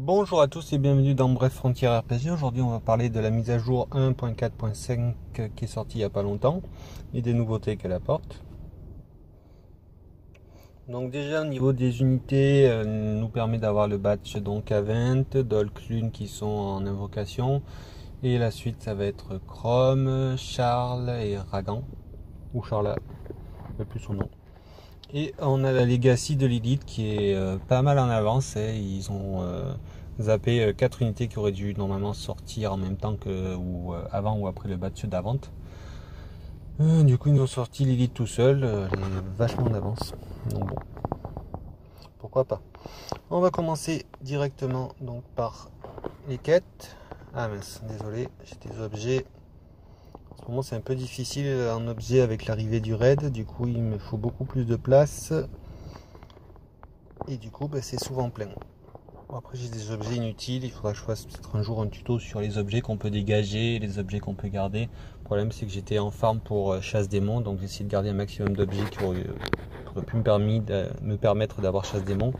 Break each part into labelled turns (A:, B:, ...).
A: Bonjour à tous et bienvenue dans Bref Frontières RPG. Aujourd'hui on va parler de la mise à jour 1.4.5 qui est sortie il n'y a pas longtemps et des nouveautés qu'elle apporte. Donc déjà au niveau des unités, nous permet d'avoir le badge donc Avent, Dolklun qui sont en invocation, et la suite ça va être Chrome, Charles et Ragan, ou Charla, je ne sais plus son nom. Et on a la Legacy de Lilith qui est pas mal en avance, et ils ont zappé 4 unités qui auraient dû normalement sortir en même temps que avant ou après le badge d'Avent. Du coup ils ont sorti Lilith tout seul, elle est vachement en avance. Donc bon, pourquoi pas. On va commencer directement donc par les quêtes. Ah mince, désolé, j'ai des objets. En ce moment c'est un peu difficile en objet avec l'arrivée du raid, du coup il me faut beaucoup plus de place. Et du coup c'est souvent plein. Bon, après j'ai des objets inutiles, il faudra que je fasse peut-être un jour un tuto sur les objets qu'on peut dégager, les objets qu'on peut garder. Le problème c'est que j'étais en farm pour chasse démons, donc j'ai essayé de garder un maximum d'objets qui auraient pu me permettre d'avoir chasse démons.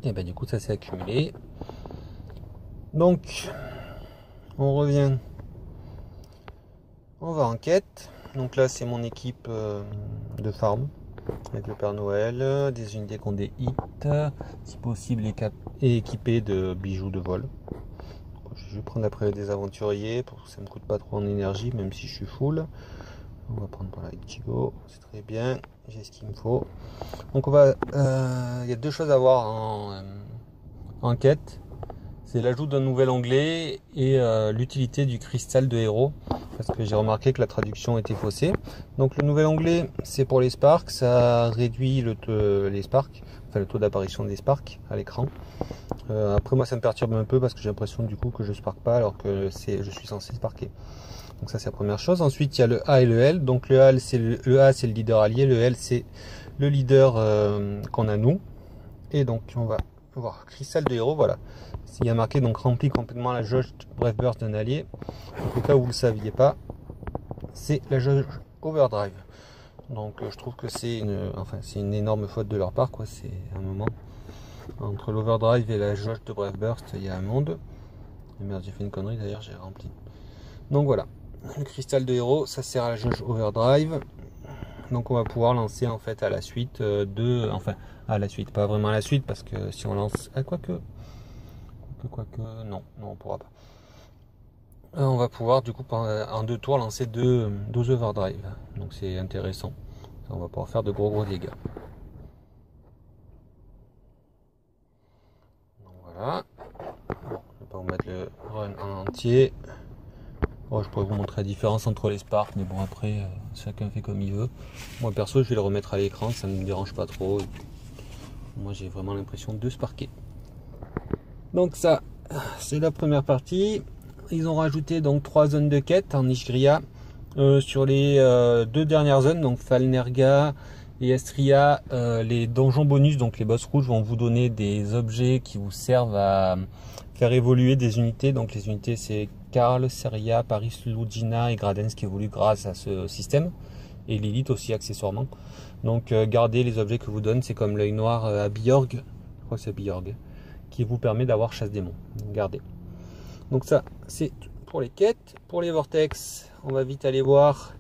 A: Et du coup ça s'est accumulé. Donc on revient. On va en quête. Donc là c'est mon équipe de farm avec le Père Noël, des unités qui ont des hits, si possible et équipées de bijoux de vol. Donc, je vais prendre après des aventuriers pour que ça me coûte pas trop en énergie, même si je suis full. On va prendre par là Ichigo, c'est très bien, j'ai ce qu'il me faut. Donc on va, il y a deux choses à voir en quête. C'est l'ajout d'un nouvel onglet et l'utilité du cristal de héros, parce que j'ai remarqué que la traduction était faussée. Donc le nouvel onglet c'est pour les sparks, ça réduit les sparks, enfin le taux d'apparition des sparks à l'écran. Après moi ça me perturbe un peu parce que j'ai l'impression du coup que je spark pas alors que je suis censé sparker. Donc ça c'est la première chose. Ensuite il y a le A et le L. Donc le A c'est le leader allié, le L c'est le leader qu'on a nous. Et donc on va voir cristal de héros, voilà. Il y a marqué donc remplit complètement la jauge Bref Burst d'un allié. Donc, au cas où vous ne le saviez pas, c'est la jauge Overdrive. Donc je trouve que c'est une énorme faute de leur part, quoi. C'est un moment entre l'Overdrive et la jauge de Bref Burst, il y a un monde. Et merde, j'ai fait une connerie d'ailleurs, j'ai rempli. Donc voilà, le cristal de héros, ça sert à la jauge Overdrive. Donc on va pouvoir lancer en fait à la suite à la suite, pas vraiment à la suite, parce que si on lance quoique non on pourra pas. On va pouvoir du coup en 2 tours lancer deux overdrive, donc c'est intéressant. On va pouvoir faire de gros dégâts. Donc voilà. Bon, je vais pas vous mettre le run en entier. Bon, je pourrais vous montrer la différence entre les sparks, mais bon après chacun fait comme il veut. Moi perso je vais le remettre à l'écran, ça ne me dérange pas trop. Moi j'ai vraiment l'impression de sparker. Donc ça c'est la première partie. Ils ont rajouté donc 3 zones de quête en Ishgria sur les 2 dernières zones, donc Falnerga et Estria. Les donjons bonus, donc les boss rouges, vont vous donner des objets qui vous servent à faire évoluer des unités. Donc les unités c'est Karl, Seria, Paris, Lugina et Gradens qui évoluent grâce à ce système, et Lilith aussi accessoirement. Donc gardez les objets que vous donne, c'est comme l'œil noir à Bjorg, je crois que c'est Bjorg, qui vous permet d'avoir chasse démon. Gardez. Donc ça c'est pour les quêtes. Pour les vortex, on va vite aller voir.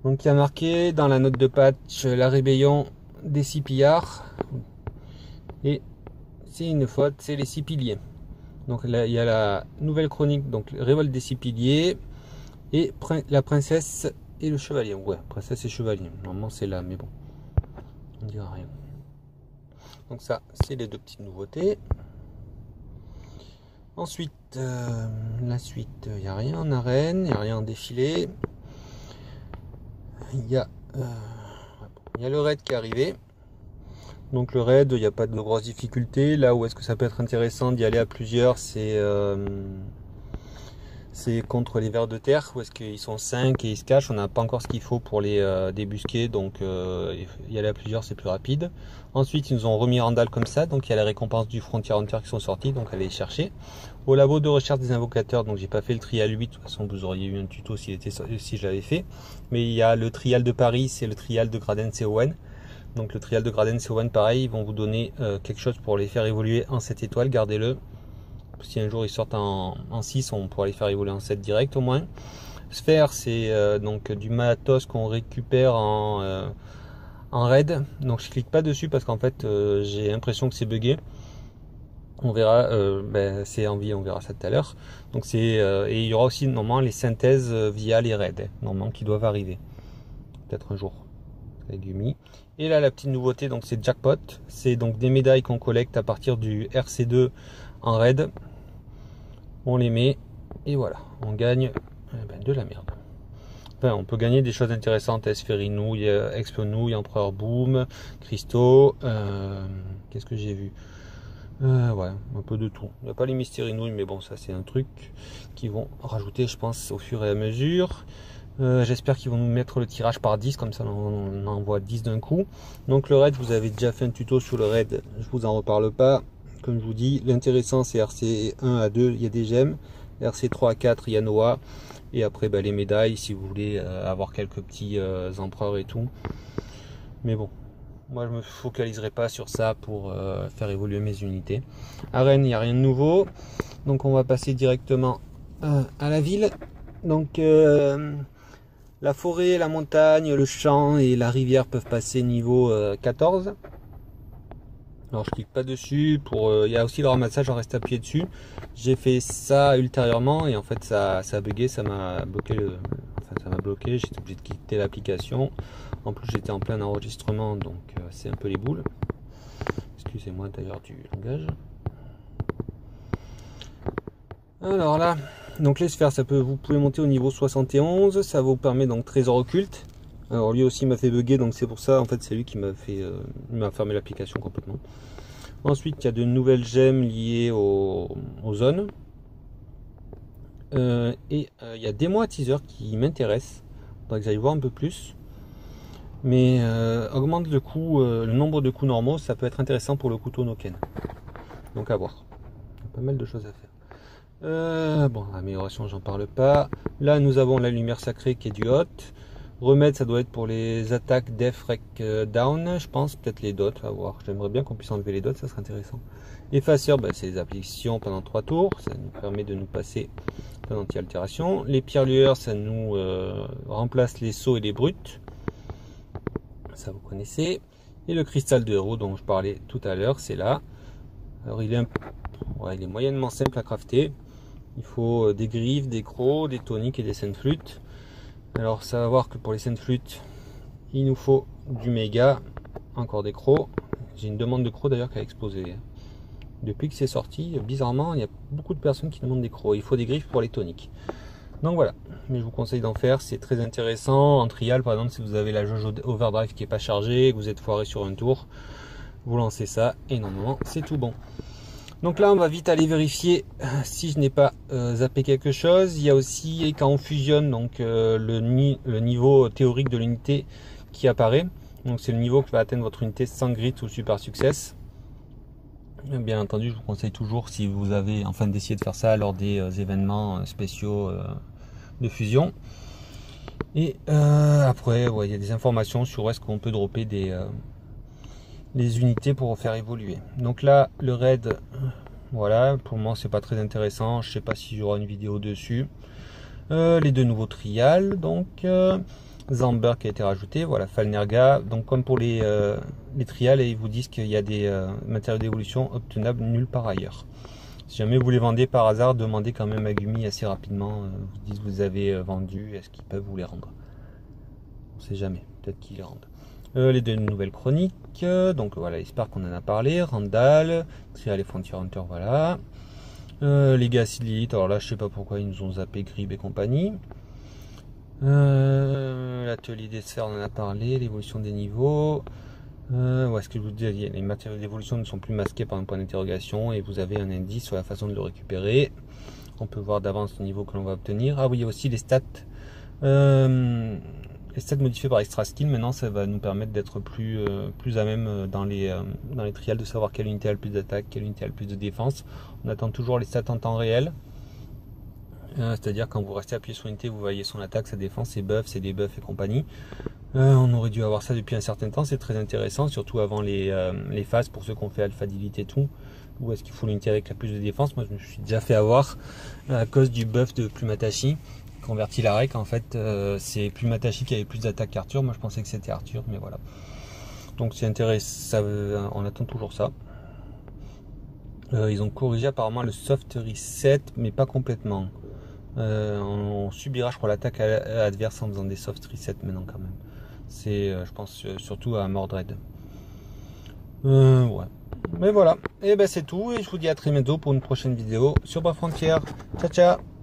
A: Donc il y a marqué dans la note de patch la rébellion des 6 pillards, et c'est une faute, c'est les 6 piliers. Donc là il y a la nouvelle chronique, donc révolte des 6 piliers, et la princesse et le chevalier. Ouais, princesse et chevalier, normalement c'est là, mais bon, on ne dira rien. Donc ça c'est les 2 petites nouveautés. Ensuite, la suite, il n'y a rien en arène, il n'y a rien en défilé. Il y a le raid qui est arrivé. Donc le raid, il n'y a pas de grosses difficultés. Là où est-ce que ça peut être intéressant d'y aller à plusieurs, c'est contre les vers de terre, où est-ce qu'ils sont 5 et ils se cachent. On n'a pas encore ce qu'il faut pour les débusquer, donc y aller à plusieurs c'est plus rapide. Ensuite ils nous ont remis Randall comme ça, donc il y a les récompenses du Frontier Hunter qui sont sorties, donc allez les chercher. Au labo de recherche des invocateurs, donc j'ai pas fait le trial 8, de toute façon vous auriez eu un tuto si je l'avais fait. Mais il y a le trial de Paris, c'est le trial de Gradens et Owen. Donc le trial de Graden CO1 pareil, ils vont vous donner quelque chose pour les faire évoluer en 7 étoiles, gardez-le. Si un jour ils sortent en 6, on pourra les faire évoluer en 7 direct au moins. Sphère, c'est donc du matos qu'on récupère en raid. Donc je clique pas dessus parce qu'en fait j'ai l'impression que c'est bugué. On verra, c'est en vie, on verra ça tout à l'heure. Donc c'est et il y aura aussi normalement les synthèses via les raids, normalement qui doivent arriver. Peut-être un jour. Avec Yumi. Et là la petite nouveauté, donc c'est Jackpot. C'est donc des médailles qu'on collecte à partir du RC2 en raid. On les met et voilà, on gagne de la merde. Enfin, on peut gagner des choses intéressantes, Espherinouille, Exponouille, Empereur Boom, Christo, qu'est-ce que j'ai vu, ouais, un peu de tout. Il n'y a pas les Mystérinouilles, mais bon, ça c'est un truc qu'ils vont rajouter, je pense, au fur et à mesure. J'espère qu'ils vont nous mettre le tirage par 10, comme ça on envoie 10 d'un coup. Donc le raid, vous avez déjà fait un tuto sur le raid, je vous en reparle pas. Comme je vous dis, l'intéressant c'est RC1 à 2, il y a des gemmes, RC3 à 4, il y a Noah, et après les médailles si vous voulez avoir quelques petits empereurs et tout. Mais bon, moi je me focaliserai pas sur ça pour faire évoluer mes unités. À Rennes, il n'y a rien de nouveau, donc on va passer directement à la ville. Donc la forêt, la montagne, le champ et la rivière peuvent passer niveau 14. Alors je clique pas dessus, il y a aussi le ramassage, on reste appuyé dessus. J'ai fait ça ultérieurement et en fait ça a bugué, ça m'a bloqué j'étais obligé de quitter l'application. En plus j'étais en plein enregistrement, donc c'est un peu les boules. Excusez-moi d'ailleurs du langage. Alors là, donc les sphères, vous pouvez monter au niveau 71, ça vous permet donc trésor occulte. Alors lui aussi m'a fait bugger, donc c'est pour ça, en fait c'est lui qui m'a fait m'a fermé l'application complètement. Ensuite il y a de nouvelles gemmes liées aux zones. Il y a des mois teaser qui m'intéressent, donc j'aille voir un peu plus. Mais augmente le coup, le nombre de coups normaux, ça peut être intéressant pour le couteau Noken. Donc à voir. Il y a pas mal de choses à faire. Bon, amélioration, j'en parle pas. Là nous avons la lumière sacrée qui est du hot. Remède, ça doit être pour les attaques def rec down, je pense, peut-être les dots, à voir. J'aimerais bien qu'on puisse enlever les dots, ça serait intéressant. Effaceur, c'est les applications pendant 3 tours, ça nous permet de nous passer plein d'anti-altération. Les pierres lueurs, ça nous remplace les sauts et les brutes, ça vous connaissez. Et le cristal de héros dont je parlais tout à l'heure, c'est là. Alors il est moyennement simple à crafter. Il faut des griffes, des crocs, des toniques et des scènes flûtes. Alors ça va voir que pour les scènes flûtes, il nous faut du méga, encore des crocs. J'ai une demande de crocs d'ailleurs qui a explosé. Depuis que c'est sorti, bizarrement, il y a beaucoup de personnes qui demandent des crocs. Il faut des griffes pour les toniques. Donc voilà, mais je vous conseille d'en faire, c'est très intéressant. En trial par exemple, si vous avez la jauge overdrive qui n'est pas chargée, que vous êtes foiré sur un tour, vous lancez ça et normalement c'est tout bon. Donc là on va vite aller vérifier si je n'ai pas zappé quelque chose. Il y a aussi quand on fusionne donc le niveau théorique de l'unité qui apparaît. Donc c'est le niveau que va atteindre votre unité sans grit ou super success. Bien entendu je vous conseille toujours, si vous avez d'essayer de faire ça lors des événements spéciaux de fusion. Et après il y a des informations sur où est-ce qu'on peut dropper les unités pour faire évoluer. Donc là le raid, voilà, pour le moment c'est pas très intéressant, je sais pas si j'aurai une vidéo dessus. Les deux nouveaux trials, donc Zamber qui a été rajouté, voilà, Falnerga. Donc comme pour les trials, ils vous disent qu'il y a des matériaux d'évolution obtenables nulle part ailleurs. Si jamais vous les vendez par hasard, demandez quand même à Gumi assez rapidement, vous dites vous avez vendu, est-ce qu'ils peuvent vous les rendre. On sait jamais, peut-être qu'ils les rendent. Les deux nouvelles chroniques, donc voilà, j'espère qu'on en a parlé. Randall, Trial et Frontier Hunter, voilà. Legacy Elite, alors là je sais pas pourquoi ils nous ont zappé Grib et compagnie. L'atelier des sphères, on en a parlé. L'évolution des niveaux, où est-ce que je vous dis, les matériaux d'évolution ne sont plus masqués par un point d'interrogation et vous avez un indice sur la façon de le récupérer. On peut voir d'avance le niveau que l'on va obtenir. Ah oui, il y a aussi les stats. Les stats modifiés par extra skill, maintenant ça va nous permettre d'être plus à même dans les trials, de savoir quelle unité a le plus d'attaque, quelle unité a le plus de défense. On attend toujours les stats en temps réel. C'est-à-dire quand vous restez appuyé sur unité, vous voyez son attaque, sa défense, ses buffs, ses debuffs et compagnie. On aurait dû avoir ça depuis un certain temps, c'est très intéressant, surtout avant les phases pour ceux qui ont fait Alpha Delete et tout. Où est-ce qu'il faut l'unité avec la plus de défense? Moi je me suis déjà fait avoir à cause du buff de Plumatashi. Converti la rec, en fait c'est Plumatashi qui avait plus d'attaque qu'Arthur. Moi je pensais que c'était Arthur, mais voilà. Donc c'est intéressant, on attend toujours ça. Ils ont corrigé apparemment le soft reset, mais pas complètement. On subira, je crois, l'attaque adverse en faisant des soft resets maintenant quand même. C'est, je pense, surtout à Mordred. Ouais. Mais voilà. Et ben c'est tout. Et je vous dis à très bientôt pour une prochaine vidéo sur Bas Frontières. Ciao, ciao.